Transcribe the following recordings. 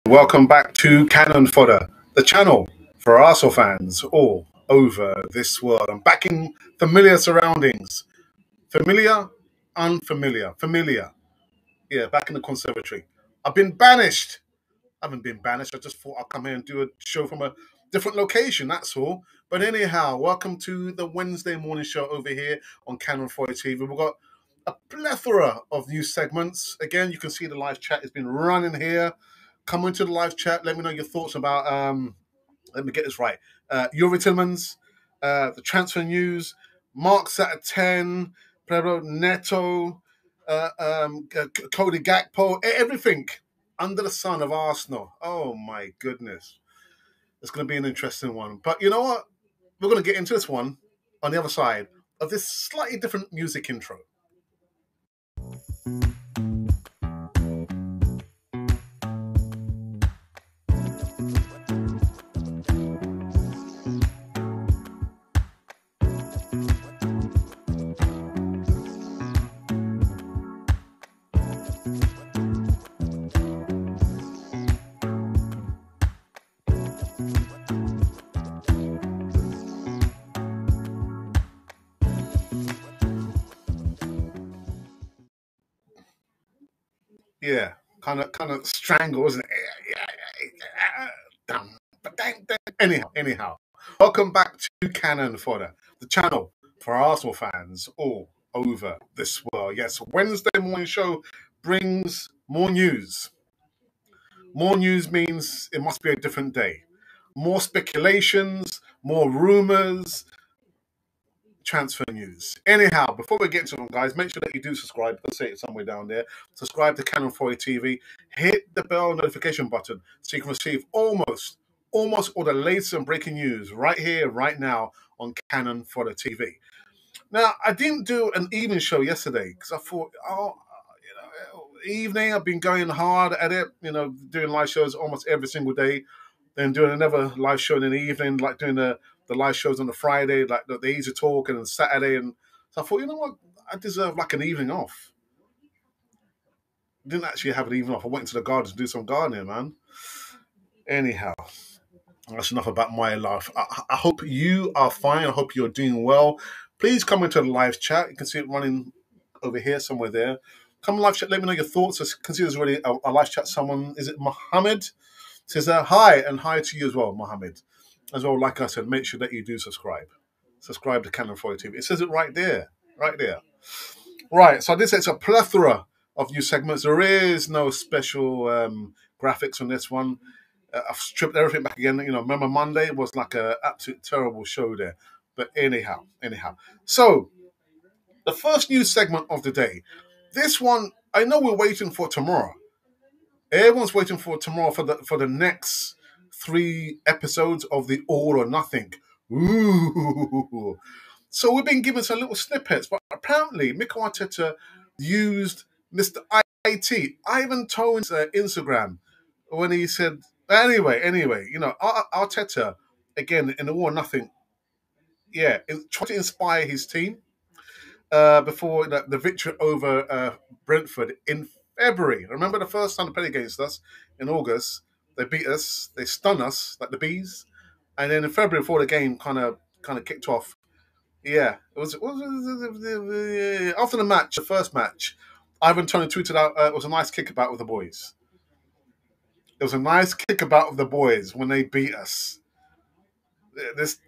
Welcome back to Cannon Fodder, the channel for Arsenal fans all over this world. I'm back in familiar surroundings. Familiar, unfamiliar, familiar. Yeah, back in the conservatory. I've been banished. I haven't been banished. I just thought I'd come here and do a show from a different location, that's all. But anyhow, welcome to the Wednesday morning show over here on Cannon Fodder TV. We've got a plethora of new segments. Again, you can see the live chat has been running here. Come into the live chat. Let me know your thoughts about, let me get this right, Tielemans, the transfer news, Mark's at a 10, Paqueta and Neto, Cody Gakpo, everything under the sun of Arsenal. Oh, my goodness. It's going to be an interesting one. But you know what? We're going to get into this one on the other side of this slightly different music intro. Yeah, kind of strangle, wasn't it? Anyhow, welcome back to Cannon Fodder, the channel for Arsenal fans all over this world. Yes, Wednesday morning show brings more news. More news means it must be a different day. More speculations, more rumors, transfer news. Anyhow, before we get into them, guys, make sure that you do subscribe. I'll say it somewhere down there. Subscribe to Cannon Fodder TV. Hit the bell notification button so you can receive almost all the latest and breaking news right here, right now on Cannon Fodder TV. Now, I didn't do an evening show yesterday because I thought, evening, I've been going hard at it, doing live shows almost every single day, then doing another live show in the evening, like doing the live shows on the Friday, like the Easy Talk, and then Saturday. And so I thought, you know what, I deserve like an evening off. Didn't actually have an evening off. I went into the garden to do some gardening, man. Anyhow, that's enough about my life. I hope you are fine. I hope you're doing well. Please come into the live chat. You can see it running over here, somewhere there. Come live chat. Let me know your thoughts. I can see there's already a live chat. Someone, is it Mohammed? Says hi, and hi to you as well, Mohammed. As well, like I said, make sure that you do subscribe. Subscribe to Cannon Fodder TV. It says it right there. Right there. Right, so this is a plethora of new segments. There is no special graphics on this one. I've stripped everything back again. Remember Monday was like an absolute terrible show there. But anyhow. So, the first news segment of the day. This one, I know we're waiting for tomorrow. Everyone's waiting for tomorrow for the next 3 episodes of the All or Nothing. Ooh. So we've been given some little snippets, but apparently Mikel Arteta used Mr. IT, Ivan Toney's Instagram, when he said, anyway, Arteta, again, in the All or Nothing, tried to inspire his team before the victory over Brentford in February. Remember the first time they played against us in August? They beat us, they stung us like the bees, and then in February, before the game kind of kicked off, it was after the match, the first match. Ivan Toney tweeted out, "It was a nice kickabout with the boys. It was a nice kickabout with the boys when they beat us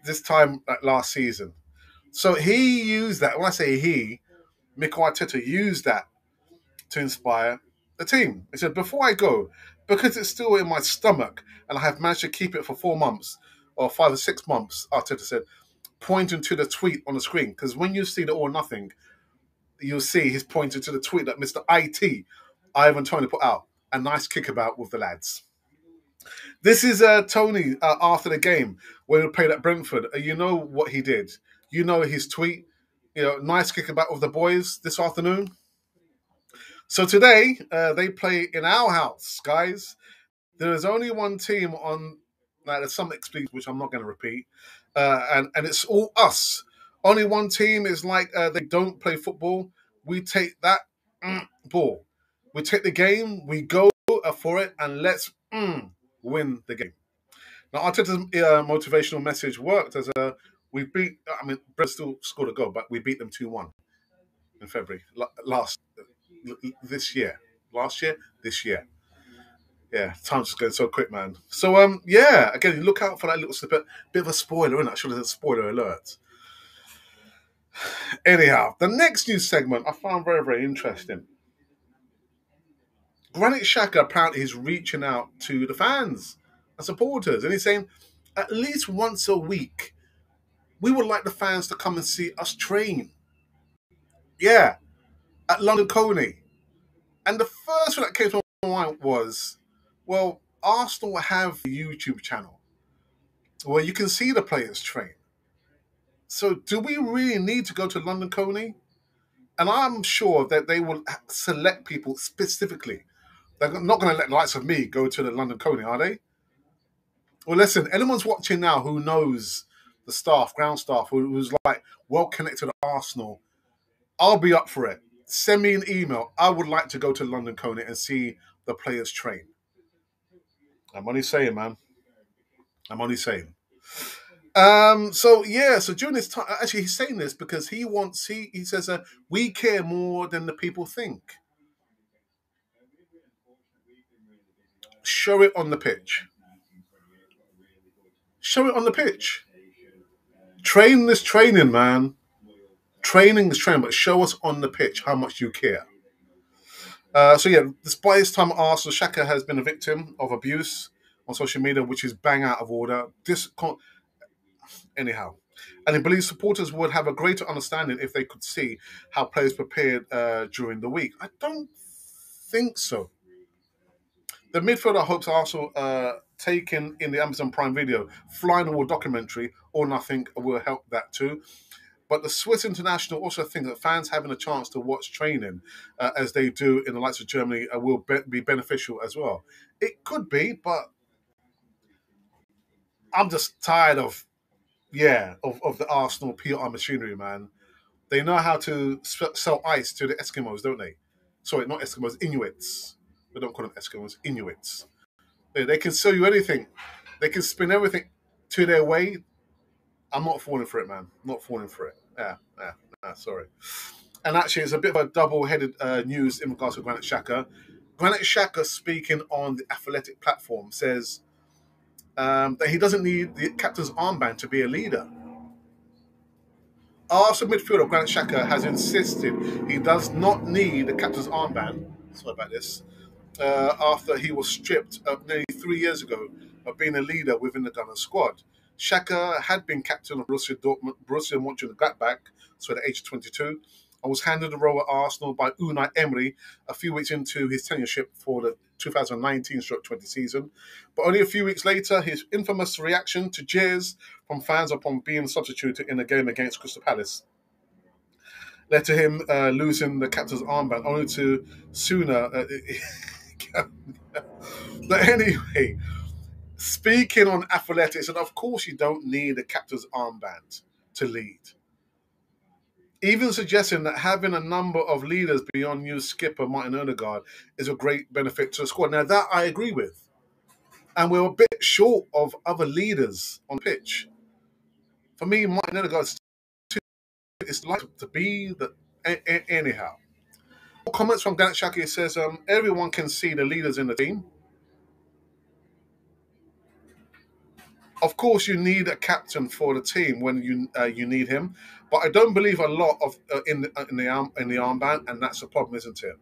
this time last season." So he used that. When I say he, Mikel Arteta used that to inspire the team. He said, "Before I go, because it's still in my stomach and I have managed to keep it for 4 months or 5 or 6 months," Arteta said, pointing to the tweet on the screen. Because when you see the All or Nothing, you'll see he's pointing to the tweet that Mr. IT, Ivan Toney, put out. A nice kickabout with the lads. This is Toney after the game when we played at Brentford. You know what he did. You know his tweet. Nice kickabout with the boys this afternoon. So today, they play in our house, guys. There is only one team on, there's some excuse which I'm not going to repeat, and it's all us. Only one team is like they don't play football. We take that ball. We take the game, we go for it, and let's win the game. Now, Arteta's motivational message worked as we beat. I mean, Bristol scored a goal, but we beat them 2-1 in February this year. Last year, this year. Yeah, time's just going so quick, man. So yeah, again, look out for that little snippet. Bit of a spoiler, isn't it? I should have said spoiler alert. Anyhow, the next news segment I found very, very interesting. Granit Xhaka apparently is reaching out to the fans and supporters, and he's saying at least once a week we would like the fans to come and see us train. Yeah, at London Coney. And the first thing that came to my mind was, well, Arsenal have a YouTube channel where you can see the players train. So do we really need to go to London Coney? And I'm sure that they will select people specifically. They're not going to let the likes of me go to the London Coney, are they? Well, listen, anyone's watching now who knows the staff, ground staff, who's like well connected to Arsenal, I'll be up for it. Send me an email. I would like to go to London Coney and see the players train. I'm only saying, man. I'm only saying. So during this time, actually, he's saying this because he says we care more than the people think. Show it on the pitch. Show it on the pitch. Train is training, man. Training is training, but show us on the pitch how much you care. Despite his time at Arsenal, Xhaka has been a victim of abuse on social media, which is bang out of order. Anyhow, and he believes supporters would have a greater understanding if they could see how players prepared during the week. I don't think so. The midfielder hopes Arsenal taken in the Amazon Prime Video Fly on the Wall documentary or nothing will help that too. But the Swiss international also thinks that fans having a chance to watch training, as they do in the likes of Germany, will be beneficial as well. It could be, but I'm just tired of the Arsenal PR machinery, man. They know how to sell ice to the Eskimos, don't they? Sorry, not Eskimos, Inuits. We don't call them Eskimos, Inuits. They can sell you anything. They can spin everything to their way. I'm not falling for it, man. Not falling for it. Sorry. And actually, it's a bit of a double-headed news in regards to Granit Xhaka. Granit Xhaka, speaking on the Athletic platform, says that he doesn't need the captain's armband to be a leader. Arsenal midfielder Granit Xhaka has insisted he does not need the captain's armband. Sorry about this. After he was stripped nearly 3 years ago of being a leader within the Gunners squad. Xhaka had been captain of Borussia Mönchengladbach, so at the age of 22, and was handed the role at Arsenal by Unai Emery a few weeks into his tenureship for the 2019-20 season. But only a few weeks later, his infamous reaction to jeers from fans upon being substituted in a game against Crystal Palace led to him losing the captain's armband, only to sooner... But anyway, speaking on athletics, and of course you don't need a captain's armband to lead. Even suggesting that having a number of leaders beyond new skipper Martin Odegaard is a great benefit to the squad. Now that I agree with. And we're a bit short of other leaders on pitch. For me, Martin Odegaard is like to be the... Anyhow. Comments from Granit Xhaka says, everyone can see the leaders in the team. Of course, you need a captain for the team when you need him, but I don't believe a lot of in the armband, and that's the problem, isn't it?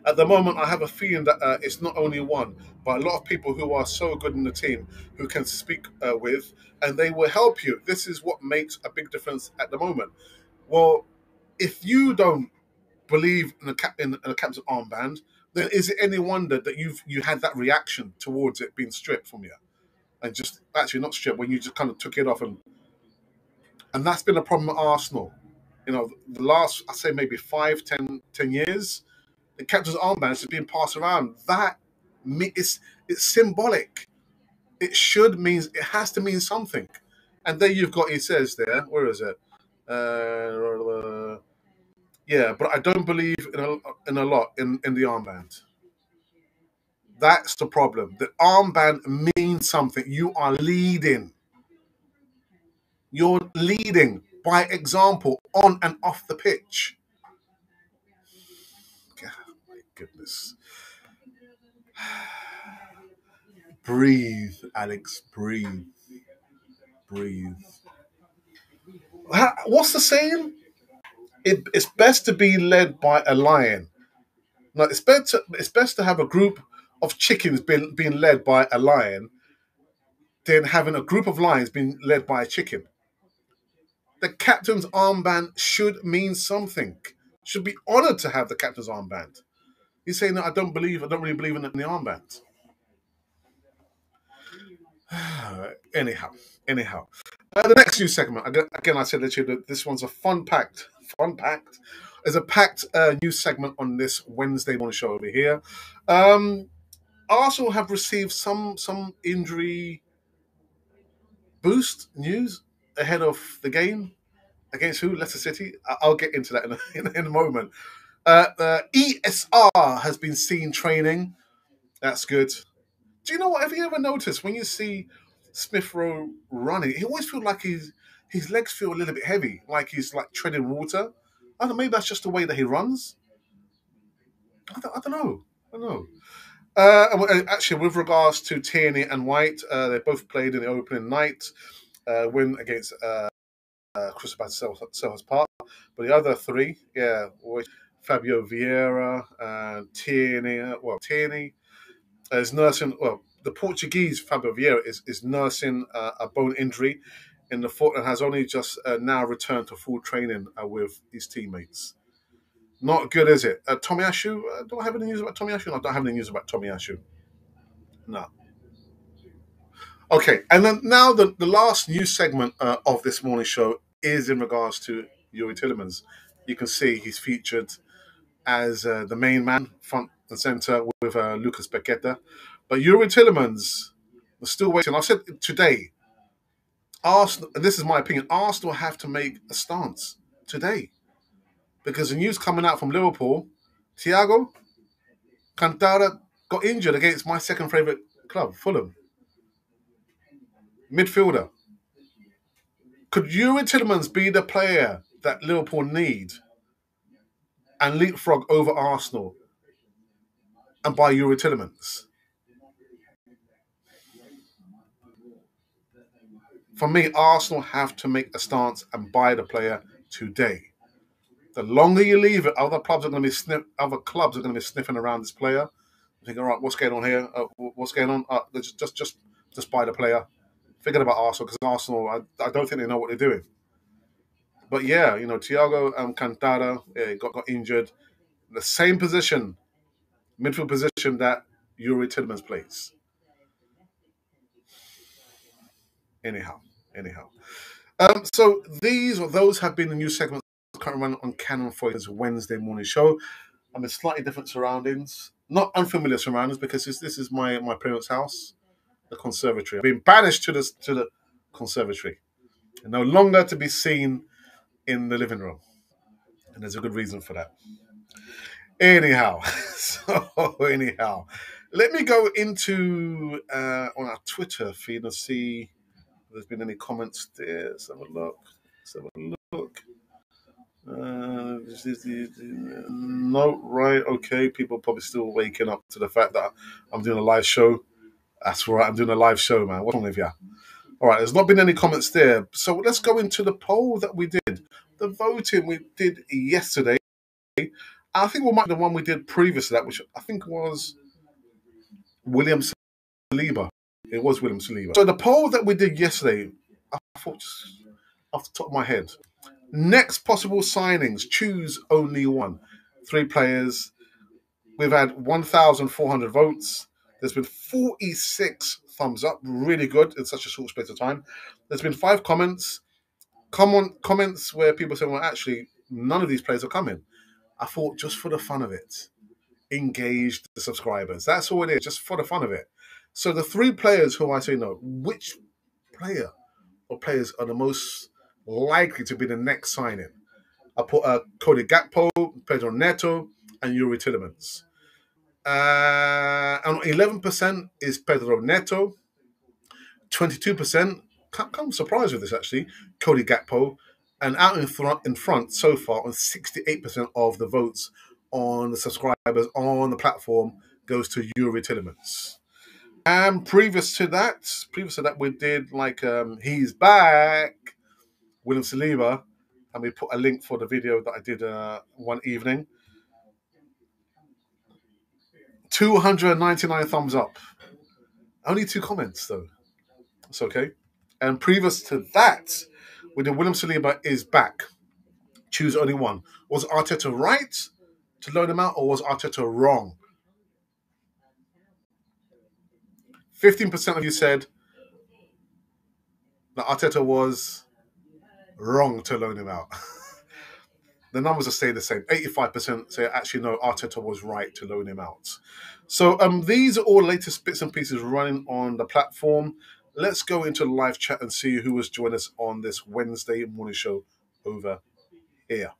At the moment, I have a feeling that it's not only one, but a lot of people who are so good in the team who can speak with, and they will help you. This is what makes a big difference at the moment. Well, if you don't believe in a captain's armband, then is it any wonder that you had that reaction towards it being stripped from you? And just actually not stripped when you just kind of took it off, and that's been a problem at Arsenal. You know, the last, I say maybe 5, 10 years, the captain's armband is being passed around. It's symbolic. It has to mean something. And there you've got, he says there, where is it? Yeah, but I don't believe in a lot in the armband. That's the problem. The armband means something. You are leading. You're leading by example on and off the pitch. God, my goodness. Breathe, Alex. Breathe. Breathe. What's the saying? It's best to be led by a lion. No, it's best to have a group of chickens being led by a lion than having a group of lions being led by a chicken. The captain's armband should mean something. Should be honoured to have the captain's armband. He's saying that I don't really believe in the armband. anyhow. The next news segment. Again, I said that this one's a fun packed. There's a packed news segment on this Wednesday morning show over here. Arsenal have received some injury boost news ahead of the game against who? Leicester City. I'll get into that in a moment. ESR has been seen training. That's good. Do you know what? Have you ever noticed when you see Smith Rowe running, he always feels like his legs feel a little bit heavy, like he's like treading water. I don't know, maybe that's just the way that he runs. I don't know. I don't know. Actually, with regards to Tierney and White, they both played in the opening night win against Crystal Palace Selhurst Park. But the other three, yeah, Fabio Vieira and Tierney. Tierney is nursing. Well, the Portuguese Fabio Vieira is nursing a bone injury in the foot and has only just now returned to full training with his teammates. Not good, is it? Tomiyasu, do I have any news about Tomiyasu? No, I don't have any news about Tomiyasu. No. Okay, and then now the last news segment of this morning show is in regards to Yuri Tielemans. You can see he's featured as the main man, front and centre, with Lucas Paqueta. But Yuri Tielemans was still waiting. I said today, Arsenal, and this is my opinion, Arsenal have to make a stance today. Because the news coming out from Liverpool, Thiago Cantara got injured against my second favourite club, Fulham. Midfielder. Could Yuri Tielemans be the player that Liverpool need and leapfrog over Arsenal and buy Yuri Tielemans? For me, Arsenal have to make a stance and buy the player today. The longer you leave it, other clubs are going to be sniffing around this player. Thinking, all right, what's going on here? What's going on? Just buy the player. Forget about Arsenal because Arsenal, I don't think they know what they're doing. But yeah, Thiago Cantara got injured. The same position, midfield position that Yuri Tielemans plays. Anyhow. So those have been the new segments currently run on Canon Foyer's Wednesday morning show. I'm in slightly different surroundings, not unfamiliar surroundings, because this is my parents' house, the conservatory. I've been banished to the conservatory, and no longer to be seen in the living room, and there's a good reason for that. Anyhow, let me go into on our Twitter feed and see if there's been any comments there. Let's have a look. No, right, okay. People probably still waking up to the fact that I'm doing a live show. That's right, I'm doing a live show, man. What's wrong with you? All right, there's not been any comments there. So let's go into the poll that we did. The voting we did yesterday. I think we might be the one we did previous to that, which I think was William Saliba. It was William Saliba. So the poll that we did yesterday, I thought just off the top of my head, next possible signings, choose only one. 3 players. We've had 1,400 votes. There's been 46 thumbs up. Really good in such a short space of time. There's been 5 comments. Comments where people say, well, actually, none of these players are coming. I thought just for the fun of it, engage the subscribers. That's all it is, just for the fun of it. So the 3 players who I say no, which player or players are the most likely to be the next signing? I put Cody Gakpo, Pedro Neto, and Yuri Tielemans. And 11% is Pedro Neto. 22%, I'm surprised with this actually, Cody Gakpo. And out in front so far on 68% of the votes on the subscribers on the platform goes to Yuri Tielemans. And previous to that, we did he's back, William Saliba, and we put a link for the video that I did one evening. 299 thumbs up. Only 2 comments though. It's okay. And previous to that, we did William Saliba is back. Choose only one. Was Arteta right to loan him out, or was Arteta wrong? 15% of you said that Arteta was wrong to loan him out. The numbers are staying the same. 85% say actually no, Arteta was right to loan him out. So these are all latest bits and pieces running on the platform. Let's go into the live chat and see who was joining us on this Wednesday morning show over here.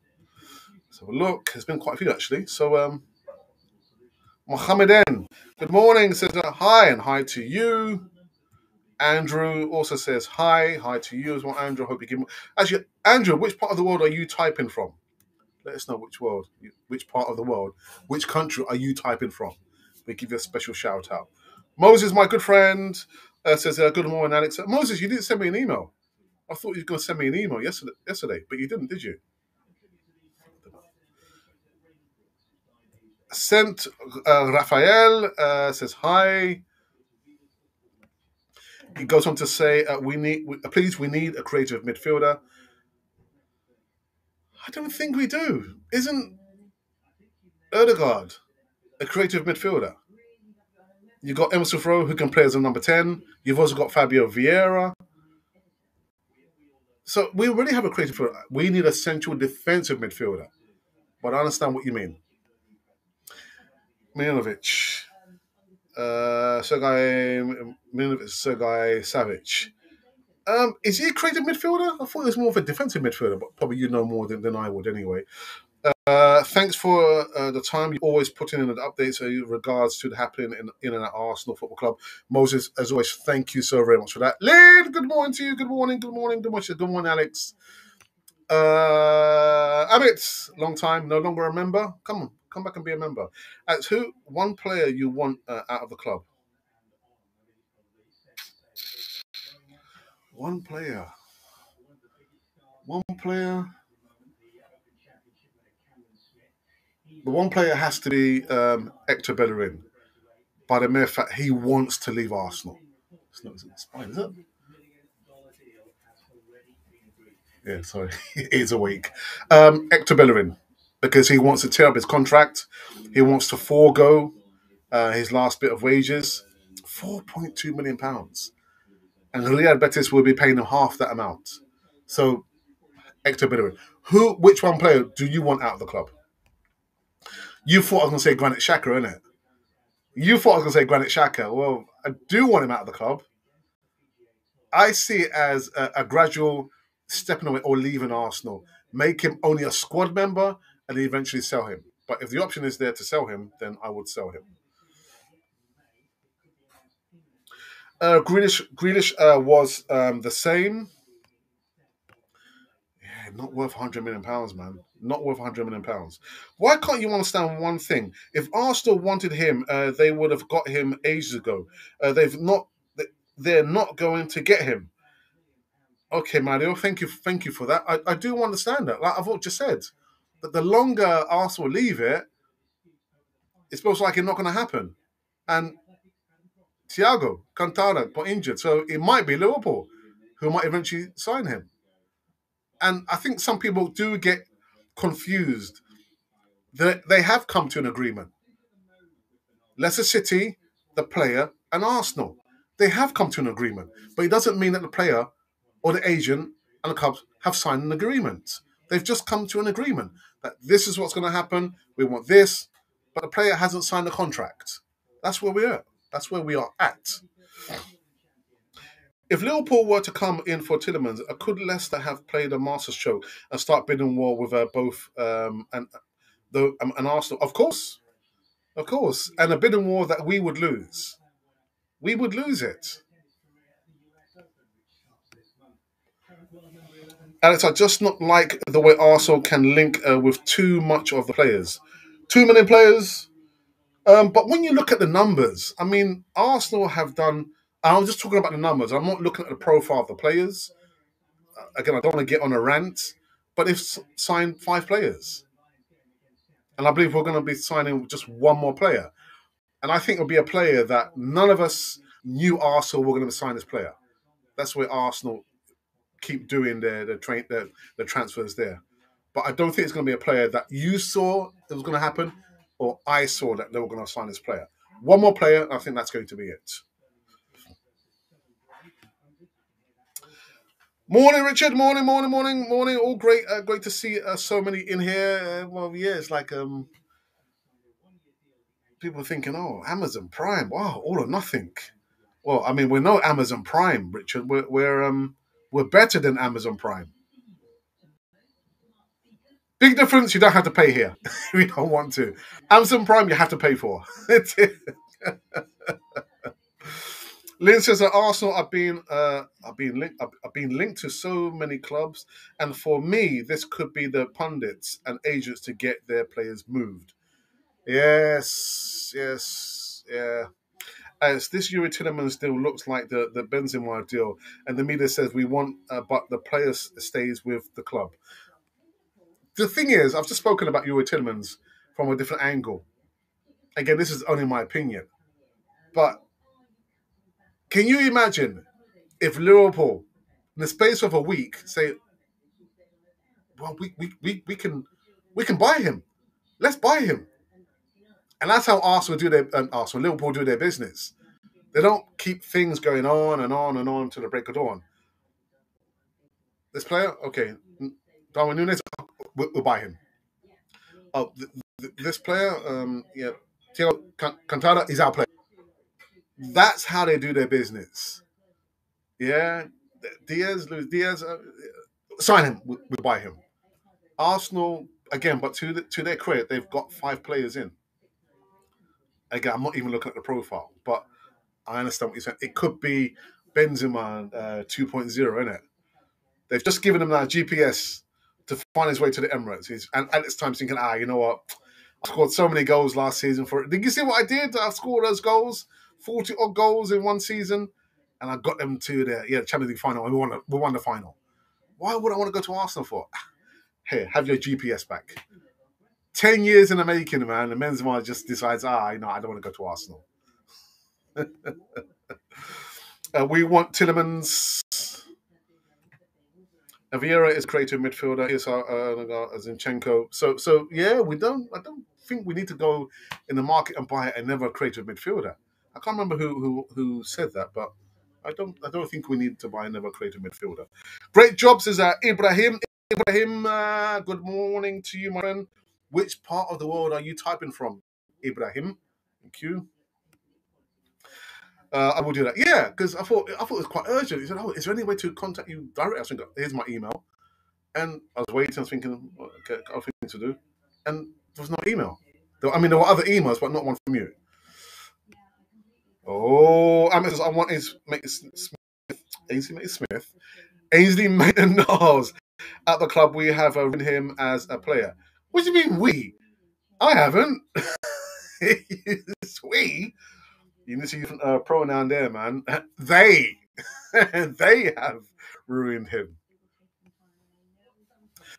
So look, there's been quite a few actually. So Mohammed N, good morning, says hi, and hi to you. Andrew also says hi to you as well. Andrew, hope you give me. Actually, Andrew, which part of the world are you typing from? Let us know which part of the world, which country are you typing from? We give you a special shout out. Moses, my good friend, says good morning, Alex. Moses, you didn't send me an email. I thought you were going to send me an email yesterday, but you didn't, did you? Sent Raphael says hi. He goes on to say, we need a creative midfielder. I don't think we do. Isn't Odegaard a creative midfielder? You've got Emerson Rowe, who can play as a number 10. You've also got Fabio Vieira. So we already have a creative midfielder. We need a central defensive midfielder. But I understand what you mean. Milinovic. Sergei Savic. Is he a creative midfielder? I thought he was more of a defensive midfielder, but probably you know more than I would anyway. Thanks for the time you always put in the updates in regards to the happening in and at Arsenal Football Club. Moses, as always, thank you so very much for that. Lynn, good morning to you. Good morning, Alex. Amit, long time, no longer a member. Come back and be a member. Alex, one player you want out of the club? One player. The one player has to be Hector Bellerin, by the mere fact he wants to leave Arsenal. It's fine, is it? Yeah, sorry. He's awake. Hector Bellerin, because he wants to tear up his contract. He wants to forego his last bit of wages. £4.2 million. And Real Betis will be paying him half that amount. So, Hector Bellerin. Which one player do you want out of the club? You thought I was going to say Granit Xhaka, innit? You thought I was going to say Granit Xhaka. Well, I do want him out of the club. I see it as a gradual stepping away or leaving Arsenal. Make him only a squad member and then eventually sell him. But if the option is there to sell him, then I would sell him. Grealish was the same. Yeah, not worth £100 million, man. Not worth £100 million. Why can't you understand one thing? If Arsenal wanted him, they would have got him ages ago. They're not going to get him. Okay, Mario, thank you for that. I do understand that. Like I've just said, that the longer Arsenal leave it, it's most likely not going to happen. And Thiago Cantona got injured, so it might be Liverpool who might eventually sign him. And I think some people do get confused. They have come to an agreement. Leicester City, the player, and Arsenal. They have come to an agreement. But it doesn't mean that the player or the agent and the clubs have signed an agreement. They've just come to an agreement that this is what's going to happen. We want this. But the player hasn't signed a contract. That's where we are. That's where we are at. If Liverpool were to come in for Tielemans, could Leicester have played a masterstroke and start bidding war with both and Arsenal? Of course, and a bidding war that we would lose. We would lose it. Alex, I just not like the way Arsenal can link with too much of the players. Too many players. But when you look at the numbers, I mean, Arsenal have done. I'm just talking about the numbers. I'm not looking at the profile of the players. Again, I don't want to get on a rant, but they've signed 5 players. And I believe we're going to be signing just one more player. And I think it'll be a player that none of us knew Arsenal were going to sign this player. That's where Arsenal keep doing the transfers there. But I don't think it's going to be a player that you saw it was going to happen, or I saw that they were going to sign this player. One more player, I think that's going to be it. Morning, Richard. Morning. All great. Great to see so many in here. Well, yeah, it's like people are thinking, oh, Amazon Prime. Wow, all or nothing. Well, I mean, we're no Amazon Prime, Richard. We're better than Amazon Prime. Big difference. You don't have to pay here. We don't want to. Amazon Prime, you have to pay for. Lynn says that Arsenal I've been linked to so many clubs, and for me, this could be the pundits and agents to get their players moved. Yes, yeah. As this Yuri Tielemans deal looks like the Benzema deal, and the media says we want, but the player stays with the club. The thing is, I've just spoken about Yuri Tielemans from a different angle. Again, this is only my opinion, but can you imagine if Liverpool, in the space of a week, say, well, we can buy him. Let's buy him. And that's how Liverpool do their business. They don't keep things going on and on and on to the break of dawn. This player, okay, Darwin Nunes, we'll buy him. Oh, this player, yeah, Thiago Cantara is our player. That's how they do their business. Yeah, Luis Diaz, sign him. We'll buy him. Arsenal again, but to their credit, they've got 5 players in. Again, I'm not even looking at the profile, but I understand what you're saying. It could be Benzema 2.0, isn't it? They've just given him that GPS to find his way to the Emirates. And at this time, thinking, you know what? I scored so many goals last season for it. Did you see what I did? I scored those goals, 40 odd goals in one season, and I got them to the Champions League final. And we won the final. Why would I want to go to Arsenal for? Here, have your GPS back. 10 years in the making, man. And Benzema just decides, I don't want to go to Arsenal. We want Tielemans. Vieira is creative midfielder. Here's Zinchenko. So yeah, I don't think we need to go in the market and buy another creative midfielder. I can't remember who said that, but I don't think we need to buy another creative midfielder. Great job, says Ibrahim. Ibrahim, good morning to you, my friend. Which part of the world are you typing from, Ibrahim? Thank you. I will do that. Yeah, because I thought it was quite urgent. He said, "Oh, is there any way to contact you directly?" I was thinking, "Here's my email," and I was waiting. I was thinking, "Okay, I've got things to do," and there was no email. There were other emails, but not one from you. Oh, I want Ainsley Smith. Ainsley Maitland-Niles at the club. We have written him as a player. What do you mean we? I haven't. It's we. You need to use a pronoun there, man. They. They have ruined him.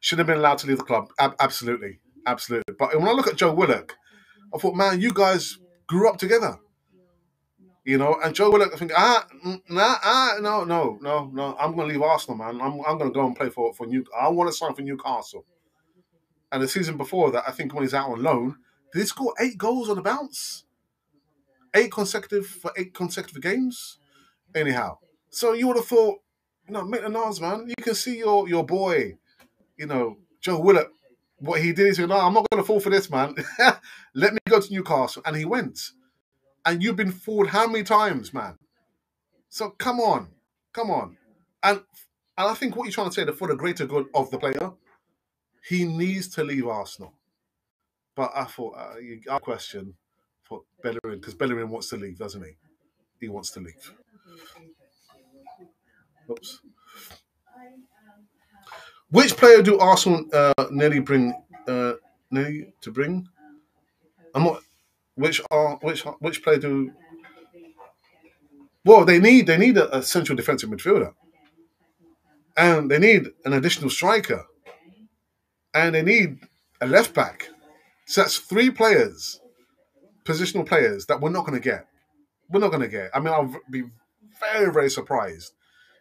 Should have been allowed to leave the club. Absolutely. But when I look at Joe Willock, I thought, man, you guys grew up together. And Joe Willock, I think, no. I'm going to leave Arsenal, man. I'm going to go and play for I want to sign for Newcastle. And the season before that, I think when he's out on loan, did he score 8 goals on the bounce? 8 consecutive games? Anyhow. So you would have thought, Maitland-Niles, man, you can see your boy, Joe Willock, what he did. He said, no, I'm not going to fall for this, man. Let me go to Newcastle. And he went. And you've been fooled how many times, man? So come on. Come on. And I think what you're trying to say that for the greater good of the player, he needs to leave Arsenal. But I thought our question for Bellerin, because Bellerin wants to leave, doesn't he? He wants to leave. Oops. Which player do Arsenal nearly bring? Nearly to bring? I'm not. Which player do? Well, they need a central defensive midfielder, and they need an additional striker, and they need a left back. So that's three players, positional players that we're not going to get. We're not going to get. I mean, I'll be very, very surprised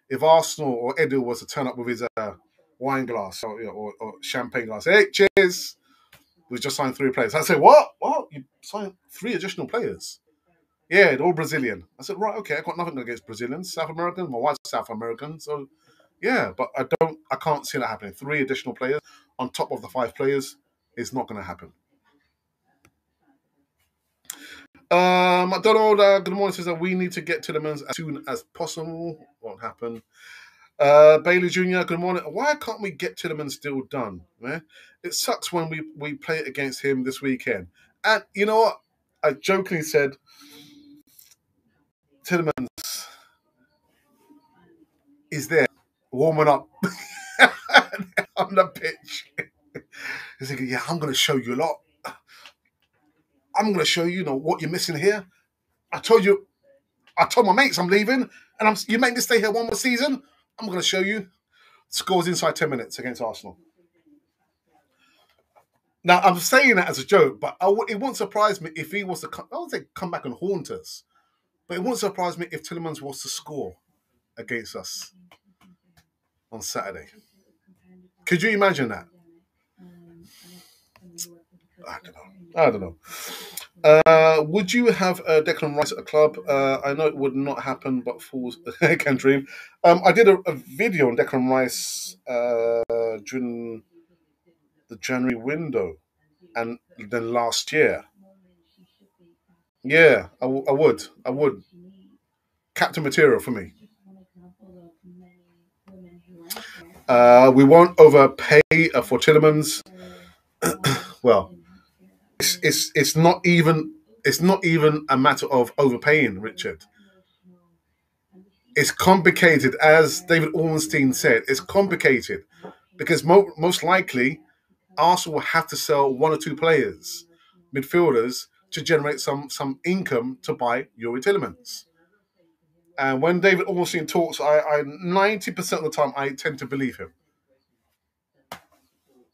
if Arsenal or Edu was to turn up with his wine glass or champagne glass. Hey, cheers! We just signed three players. I said, what? What? You signed three additional players? Yeah, they're all Brazilian. I said, right, okay, I got nothing against Brazilians. South American, my wife's South American, so yeah, but I can't see that happening. Three additional players on top of the five players is not going to happen. McDonald, good morning, says that we need to get Tielemans as soon as possible. Won't happen. Bailey Jr., good morning. Why can't we get Tielemans deal done? Man? It sucks when we play it against him this weekend. And you know what? I jokingly said, Tielemans is there warming up on the pitch. He's thinking, yeah, I'm going to show you a lot. I'm going to show you, what you're missing here. I told my mates I'm leaving, and you make me stay here one more season. I'm going to show you. Scores inside 10 minutes against Arsenal. Now, I'm saying that as a joke, but it wouldn't surprise me if he was to I won't say come back and haunt us, but it wouldn't surprise me if Tielemans was to score against us on Saturday. Could you imagine that? I don't know. Would you have Declan Rice at a club? I know it would not happen, but fools can dream. I did a video on Declan Rice during the January window, and then last year. Yeah, I would. Captain material for me. We won't overpay for Tielemans. Well, it's not even a matter of overpaying, Richard. It's complicated, as David Ornstein said. It's complicated because most likely Arsenal will have to sell one or two players, midfielders, to generate some income to buy Youri Tielemans. And when David Ornstein talks, I 90% of the time I tend to believe him.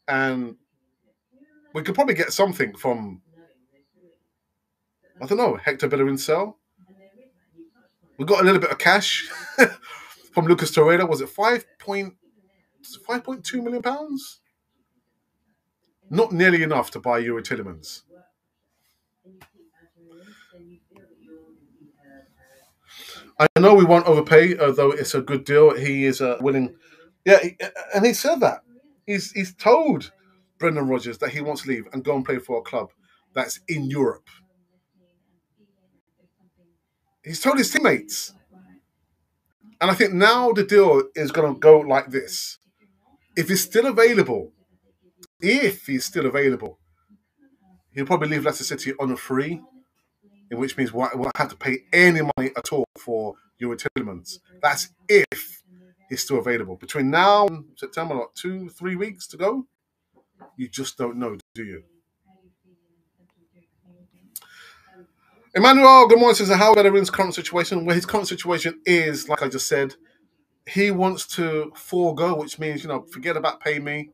And we could probably get something from, I don't know, Hector Bellerin sell. We got a little bit of cash from Lucas Torreira. Was it 5.2 million pounds? Not nearly enough to buy Youri Tielemans. I know we won't overpay, although it's a good deal. He is willing. Yeah, and he said that. He's told Brendan Rodgers that he wants to leave and go and play for a club that's in Europe. He's told his teammates. And I think now the deal is going to go like this. If he's still available, he'll probably leave Leicester City on a free, in which means we won't have to pay any money at all for Youri Tielemans. That's if he's still available. Between now and September, 2-3 weeks to go, you just don't know, do you? Emmanuel, good morning, says how Bellerin's current situation. Well, his current situation is, like I just said, he wants to forego, which means, forget about paying me.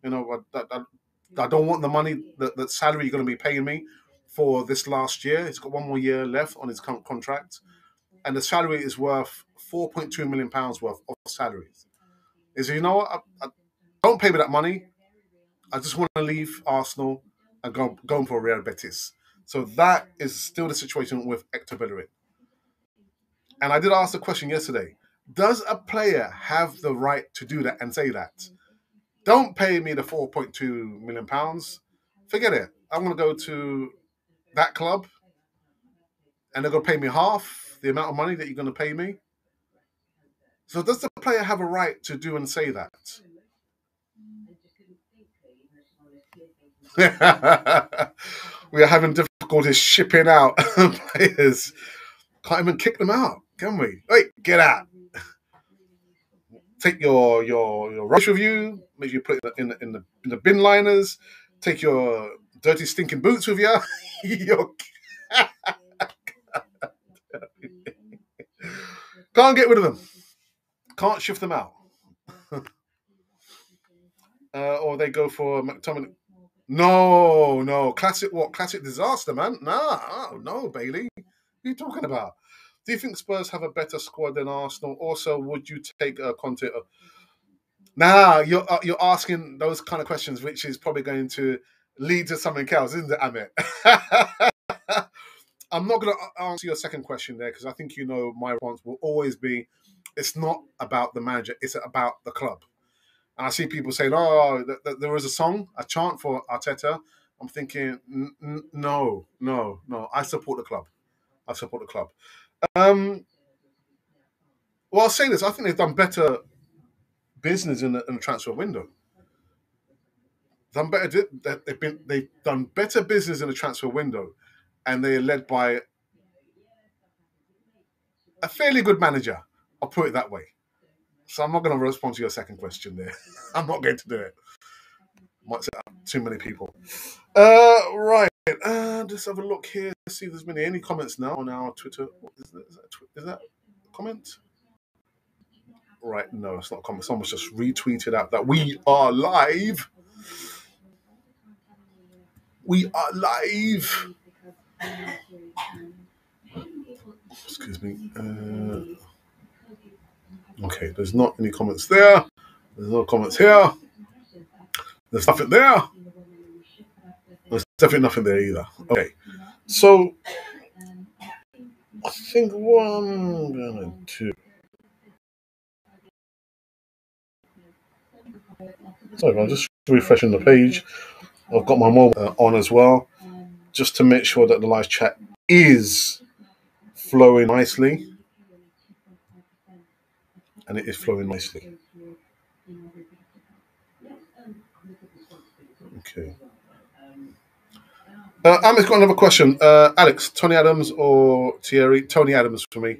I don't want the money, the salary you're going to be paying me for this last year. He's got one more year left on his current contract. And the salary is worth £4.2 million worth of salaries. He said, I don't pay me that money. I just want to leave Arsenal and go for Real Betis. So that is still the situation with Hector Bellerin. And I did ask the question yesterday. Does a player have the right to do that and say that? Don't pay me the £4.2 million. Forget it. I'm going to go to that club and they're going to pay me half the amount of money that you're going to pay me. So does the player have a right to do and say that? We are having difficulties shipping out players. Can't even kick them out, can we? Wait, get out. Take your rubbish with you. Maybe you put it in the bin liners. Take your dirty stinking boots with you. Your- Can't get rid of them. Can't shift them out. Or they go for McTominay. No, no. Classic what? Classic disaster, man. Nah, no, Bailey. What are you talking about? Do you think Spurs have a better squad than Arsenal? Also, would you take a Conte? Nah, you're asking those kind of questions, which is probably going to lead to something else, isn't it, Amit? I'm not going to answer your second question there because I think you know my response will always be, it's not about the manager, it's about the club. And I see people saying, "Oh, there is a song, a chant for Arteta." I'm thinking, no, no, no. I support the club. I support the club. Um, well, I'll say this: I think they've done better business in the transfer window. They've done better business in the transfer window, and they're led by a fairly good manager. I'll put it that way. So I'm not going to respond to your second question there. I'm not going to do it. Might set up too many people. Right. Let's have a look here. See if there's been any comments now on our Twitter. Is that a comment? Right. No, it's not a comment. Someone's just retweeted out that we are live. We are live. Excuse me. Okay, there's not any comments there. There's no comments here. There's nothing there. There's definitely nothing there either. Okay. So I think what I'm gonna do. Sorry, I'm just refreshing the page. I've got my mobile on as well, just to make sure that the live chat is flowing nicely, and it is flowing nicely. Okay. Amit's got another question. Alex, Tony Adams or Thierry? Tony Adams for me.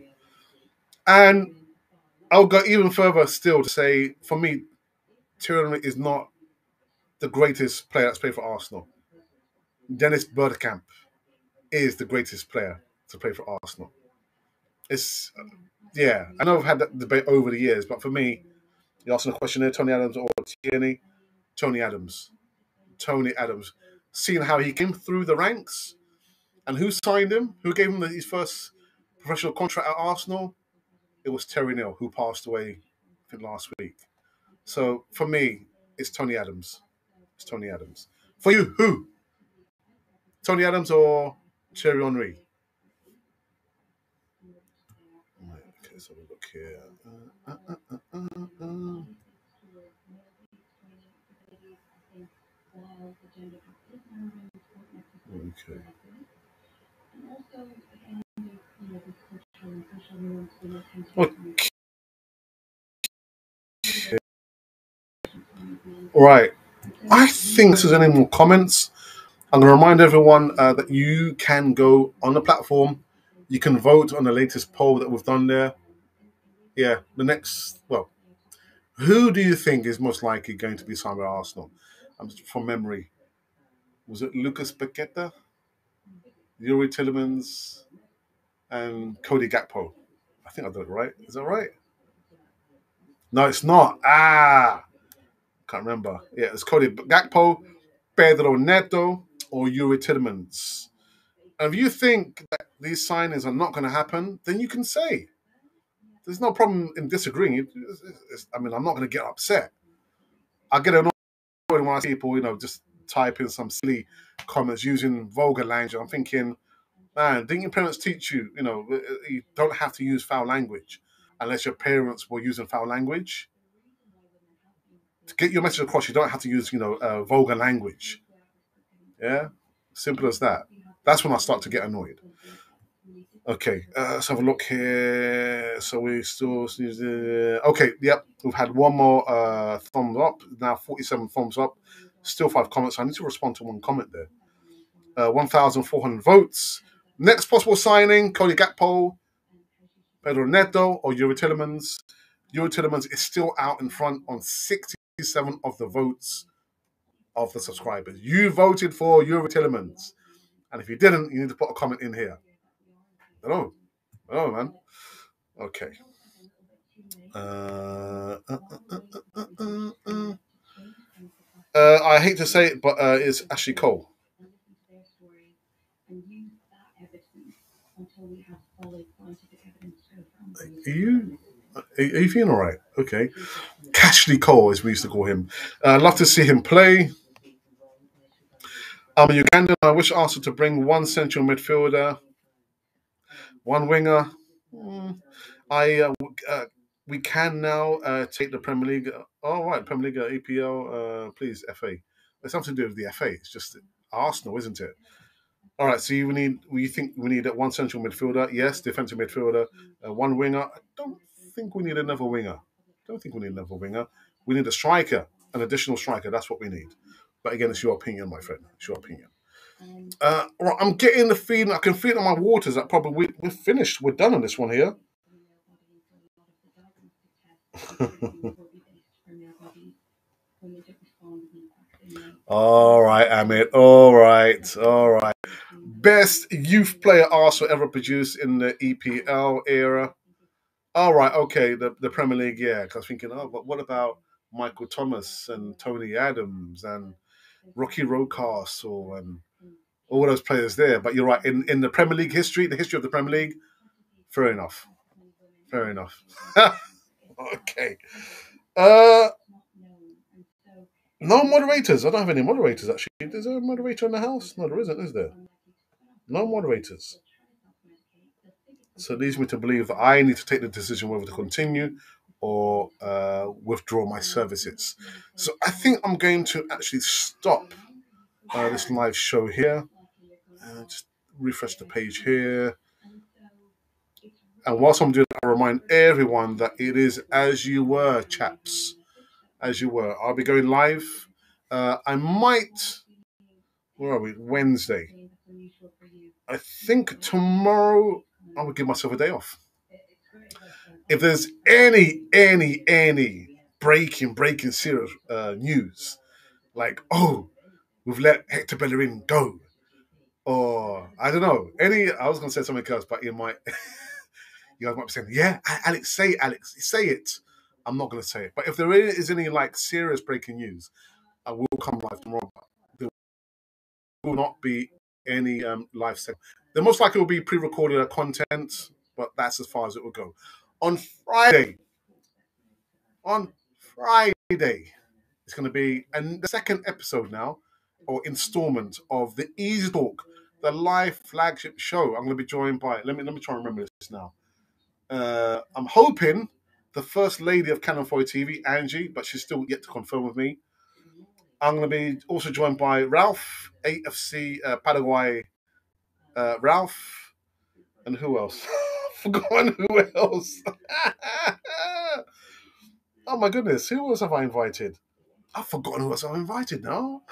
And I'll go even further still to say, for me, Thierry is not the greatest player that's played for Arsenal. Dennis Bergkamp is the greatest player to play for Arsenal. It's yeah. I know I've had that debate over the years, but for me, you asking a question there, Tony Adams or Tierney? Tony Adams. Tony Adams. Seeing how he came through the ranks and who signed him, who gave him his first professional contract at Arsenal, it was Terry Neal, who passed away, I think, last week. So for me, it's Tony Adams. It's Tony Adams. For you, who? Tony Adams or Thierry Henry? Right, okay, so we look here. Okay. Okay. Right. I think this is any more comments. I'm going to remind everyone that you can go on the platform. You can vote on the latest poll that we've done there. Yeah, who do you think is most likely going to be signed by Arsenal? From memory. Was it Lucas Paqueta, Yuri Tielemans, and Cody Gakpo? I think I did it right. Is that right? No, it's not. Can't remember. Yeah, it's Cody Gakpo, Pedro Neto, or Yuri Tielemans. And if you think that these signings are not going to happen, then you can say. There's no problem in disagreeing. I'm not going to get upset. I get annoyed when I see people, just type in some silly comments using vulgar language. I'm thinking, man, didn't your parents teach you, you don't have to use foul language unless your parents were using foul language? To get your message across, you don't have to use, vulgar language. Yeah? Simple as that. That's when I start to get annoyed. Okay, let's have a look here. So we still okay. Yep, we've had one more thumbs up. Now 47 thumbs up. Still 5 comments. I need to respond to one comment there. 1,400 votes. Next possible signing: Cody Gakpo, Pedro Neto, or Yuri Tielemans. Yuri Tielemans is still out in front on 67 of the votes of the subscribers. You voted for Yuri Tielemans, and if you didn't, you need to put a comment in here. Hello, hello, man. Okay. I hate to say it, but it's Ashley Cole. Are you feeling all right? Okay. Cashley Cole, as we used to call him. I'd love to see him play. I'm a Ugandan. I wish Arsenal to bring one central midfielder, one winger. Mm, I we can now take the Premier League. Oh, right, Premier League, EPL, please, FA. It's something to do with the FA. It's just Arsenal, isn't it? All right, so we think we need one central midfielder, yes, defensive midfielder, one winger. I don't think we need another winger. Don't think we need another winger. We need a striker, an additional striker. That's what we need. But again, it's your opinion, my friend. It's your opinion. Right, I'm getting the feeling. I can feel it in my waters that probably we're finished. We're done on this one here. All right, Amit. All right, all right. Best youth player Arsenal ever produced in the EPL era. All right, okay, the Premier League, yeah. Because I was thinking, oh, but what about Michael Thomas and Tony Adams and Rocky Rocastle and all those players there? But you're right. In the Premier League history, the history of the Premier League, fair enough. Fair enough. Okay. Uh, no moderators. I don't have any moderators actually. Is there a moderator in the house? No, there isn't, is there? No moderators. So it leads me to believe that I need to take the decision whether to continue or withdraw my services. So I think I'm going to actually stop this live show here. Just refresh the page here. And whilst I'm doing that, I remind everyone that it is as you were, chaps. As you were. I'll be going live. I might. Where are we? Wednesday. I think tomorrow I will give myself a day off. If there's any breaking serious news, like, oh, we've let Hector Bellerin go, or I don't know, I was going to say something else, but you guys might be saying, yeah, Alex, say it. I'm not going to say it. But if there is any like serious breaking news, I will come live tomorrow. There will not be any live segment. There most likely will be pre-recorded content, but that's as far as it will go. On Friday, on Friday, it's going to be the second episode now, or installment of the Easy Talk, the live flagship show. I'm going to be joined by. Let me try and remember this now. I'm hoping the first lady of Canon 4 TV, Angie, but she's still yet to confirm with me. I'm going to be also joined by Ralph, AFC Paraguay, Ralph, and who else? Forgotten who else. Oh my goodness, who else have I invited? I've forgotten who else I've invited now.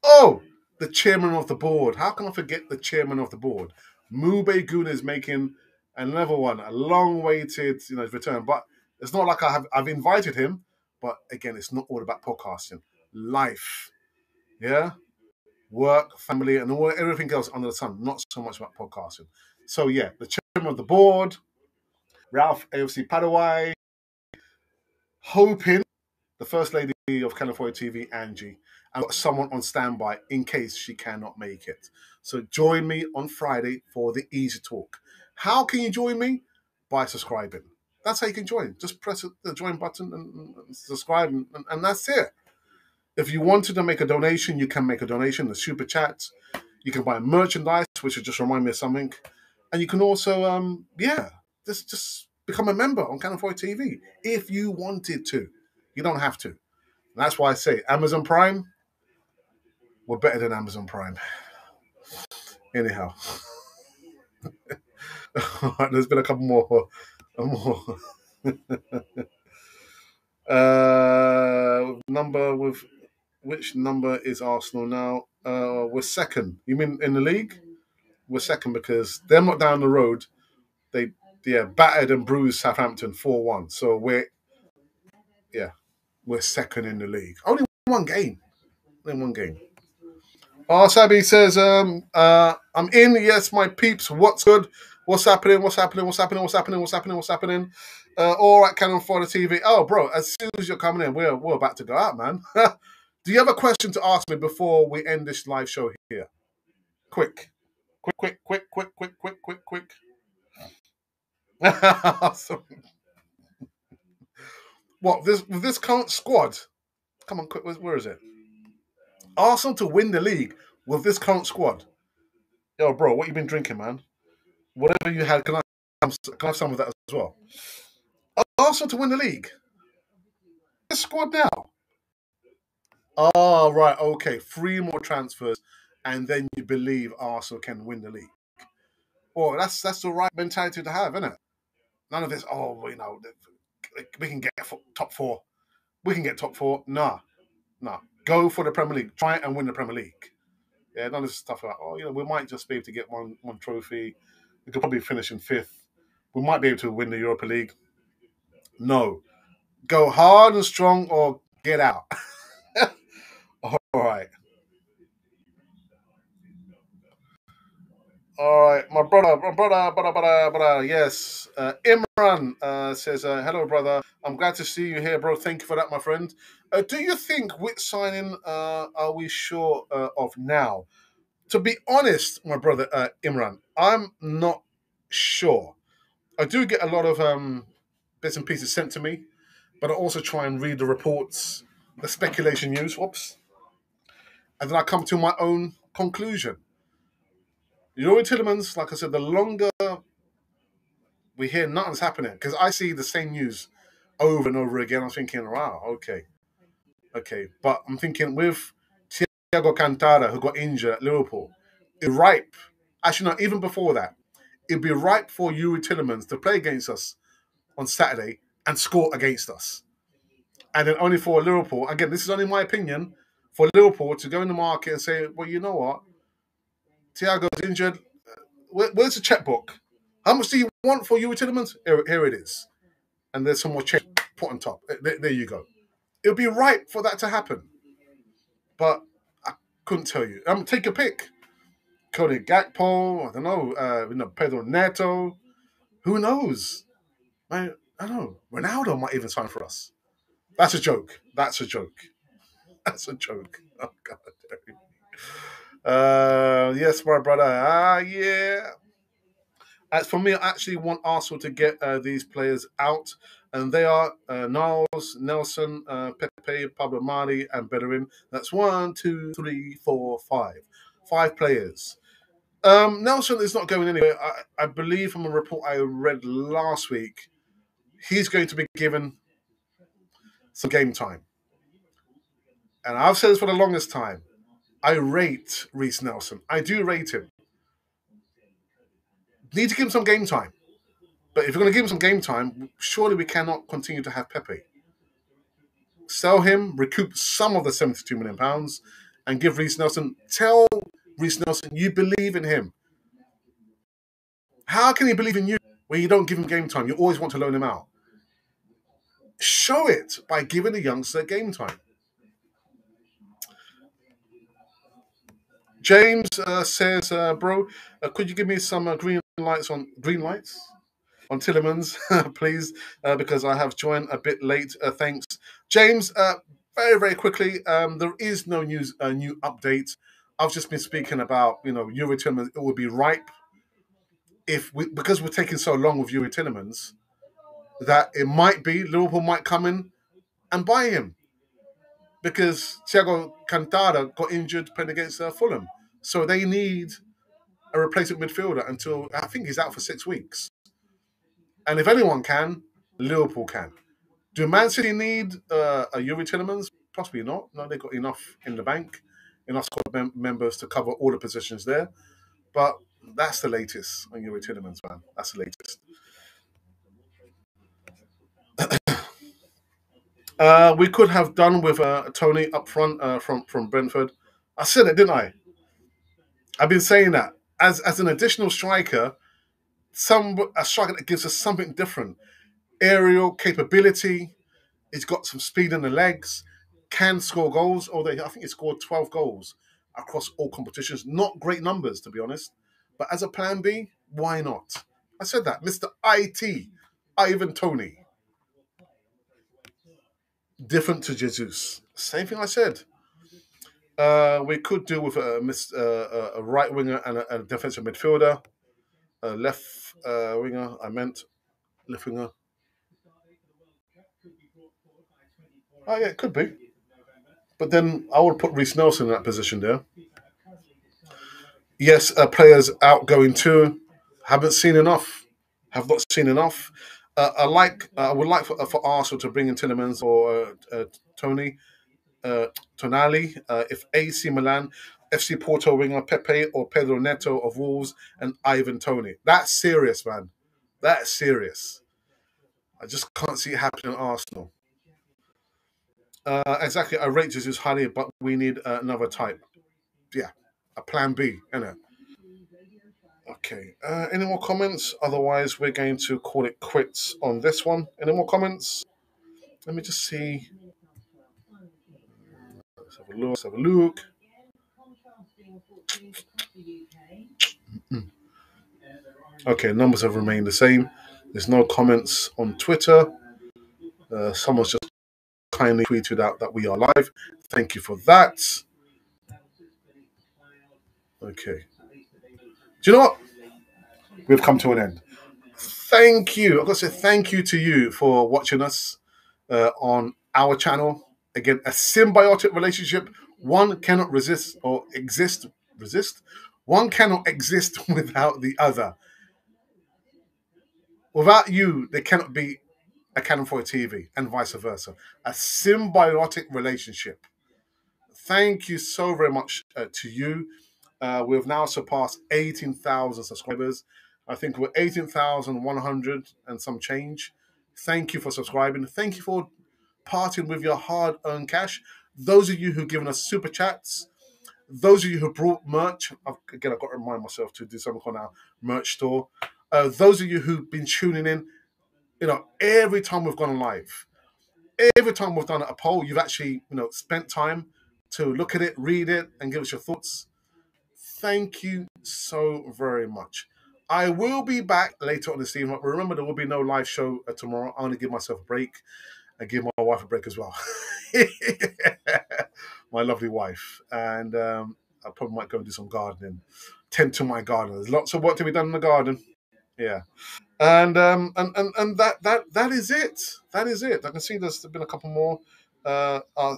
Oh, the chairman of the board. How can I forget the chairman of the board? Mube Guna is making another one, a long-awaited, return. But it's not like I've invited him. But again, it's not all about podcasting. Life, yeah, work, family, and everything else under the sun. Not so much about podcasting. So yeah, the chairman of the board, Ralph AFC Paraguay, hoping the first lady of California TV, Angie, and got someone on standby in case she cannot make it. So join me on Friday for the Easy Talk. How can you join me? By subscribing. That's how you can join. Just press the join button and subscribe, and that's it. If you wanted to make a donation, you can make a donation, the super chat. You can buy merchandise, which will just remind me of something. And you can also, just become a member on Canon 4 TV if you wanted to. You don't have to. That's why I say Amazon Prime, we're better than Amazon Prime. Anyhow, there's been a couple more. More. Number with which number is Arsenal now? We're second. You mean in the league? We're second because they're not down the road. They battered and bruised Southampton 4-1. So we're second in the league. Only one game. Only one game. Sabi says, I'm in. Yes, my peeps. What's good? What's happening? What's happening? What's happening? What's happening? What's happening? What's happening? All right, Canon for the TV. Oh, bro, as soon as you're coming in, we're about to go out, man. Do you have a question to ask me before we end this live show here? Quick. Quick. Awesome. What, this current squad? Come on, quick, where is it? Arsenal to win the league with this current squad. Yo, bro, what you been drinking, man? Whatever you had, can I have some of that as well? Arsenal to win the league. This squad now. Oh, right, okay. 3 more transfers, and then you believe Arsenal can win the league. Well, that's the right mentality to have, isn't it? None of this, we can get top 4. We can get top 4. Nah. Go for the Premier League. Try and win the Premier League. Yeah, none of this stuff like, we might just be able to get one trophy. We could probably finish in 5th. We might be able to win the Europa League. No. Go hard and strong or get out. All right. All right, my brother. Yes. Imran says, hello, brother. I'm glad to see you here, bro. Thank you for that, my friend. Do you think which signing are we sure of now? To be honest, my brother Imran, I'm not sure. I do get a lot of bits and pieces sent to me, but I also try and read the reports, the speculation news, and then I come to my own conclusion. Tielemans, like I said, the longer we hear nothing's happening, because I see the same news over and over again, I'm thinking, wow, okay. But I'm thinking with Thiago Cantara, who got injured at Liverpool, it's ripe. Actually, no, even before that, it'd be ripe for Tielemans to play against us on Saturday and score against us. And then only for Liverpool, again, this is only my opinion, for Liverpool to go in the market and say, well, you know what? Thiago's injured. Where's the checkbook? How much do you want for Tielemans? Here it is. And there's some more check put on top. There you go. It would be right for that to happen. But I couldn't tell you. Take a pick. Cody Gakpo, I don't know, Pedro Neto. Who knows? I don't know. Ronaldo might even sign for us. That's a joke. That's a joke. Oh, God. Yes, my brother. Yeah. As for me, I actually want Arsenal to get these players out, and they are Niles, Nelson, Pepe, Pablo Mari, and Bellerin. That's 1, 2, 3, 4, 5. 5 players. Nelson is not going anywhere. I believe from a report I read last week, he's going to be given some game time. And I've said this for the longest time. I rate Reece Nelson. I do rate him. Need to give him some game time. But if you're going to give him some game time, surely we cannot continue to have Pepe. Sell him, recoup some of the £72 million, and give Reece Nelson. Tell Reece Nelson you believe in him. How can he believe in you when you don't give him game time? You always want to loan him out. Show it by giving the youngster game time. James says, bro, could you give me some green lights on Tielemans, please, because I have joined a bit late. Thanks. James, very, very quickly, there is no new update. I've just been speaking about, Tielemans. It would be ripe because we're taking so long with Tielemans, that it might be Liverpool might come in and buy him because Thiago Cantara got injured playing against Fulham. So they need a replacement midfielder until I think he's out for 6 weeks. And if anyone can, Liverpool can. Do Man City need a Tielemans? Possibly not. No, they've got enough in the bank, enough squad members to cover all the positions there. But that's the latest on your Tielemans, man. That's the latest. We could have done with Tony up front from Brentford. I said it, didn't I? I've been saying that as an additional striker, a striker that gives us something different, aerial capability. He's got some speed in the legs, can score goals. Although I think he scored 12 goals across all competitions. Not great numbers, to be honest. But as a plan B, why not? I said that, Mr. IT, Ivan Tony, different to Jesus. Same thing I said. We could do with a right winger and a defensive midfielder. A left winger, I meant left winger. Oh, yeah, it could be. But then I would put Reece Nelson in that position there. Yes, players outgoing too. Haven't seen enough. Have not seen enough. I would like for Arsenal to bring in Tielemans or Tony Tonali. If AC Milan, FC Porto winger Pepe or Pedro Neto of Wolves, and Ivan Tony. That's serious, man. That's serious. I just can't see it happening at Arsenal. Exactly. I rate Jesus highly, but we need another type. Yeah, a plan B, innit? Okay. Any more comments? Otherwise, we're going to call it quits on this one. Any more comments? Let me just see. Let's have a look. Let's have a look. Okay, numbers have remained the same. There's no comments on Twitter. Someone's just kindly tweeted out that we are live. Thank you for that. Okay. Do you know what? We've come to an end. Thank you. I've got to say thank you to you for watching us on our channel. Again, a symbiotic relationship. One cannot resist or exist. Resist? One cannot exist without the other. Without you, there cannot be a Canon 4 TV and vice versa. A symbiotic relationship. Thank you so very much to you. We've now surpassed 18,000 subscribers. I think we're 18,100 and some change. Thank you for subscribing. Thank you for parting with your hard-earned cash. Those of you who've given us super chats, those of you who brought merch, again, I've got to remind myself to do something on our merch store. Those of you who've been tuning in, every time we've gone live, every time we've done a poll, you've actually, spent time to look at it, read it, and give us your thoughts. Thank you so very much. I will be back later on this evening. Remember, there will be no live show tomorrow. I want to give myself a break and give my wife a break as well. My lovely wife. And I probably might go and do some gardening. Tend to my garden. There's lots of work to be done in the garden. Yeah. And that is it. That is it. I can see there's been a couple more.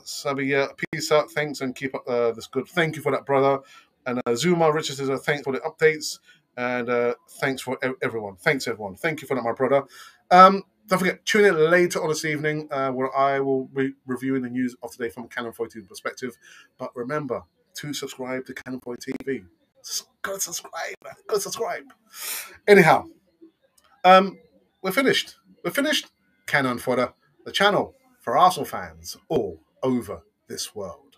Sabi, yeah, peace out, thanks, and keep up this good. Thank you for that, brother. And Zuma Richard says, thanks for the updates, and thanks for everyone. Thanks, everyone. Thank you for that, my brother. Don't forget, tune in later on this evening where I will be reviewing the news of today from a Canon 42 perspective. But remember to subscribe to Canon 40 TV. Go subscribe. Go subscribe. Anyhow, we're finished. We're finished. Canon Fodder, the channel for Arsenal fans all over this world.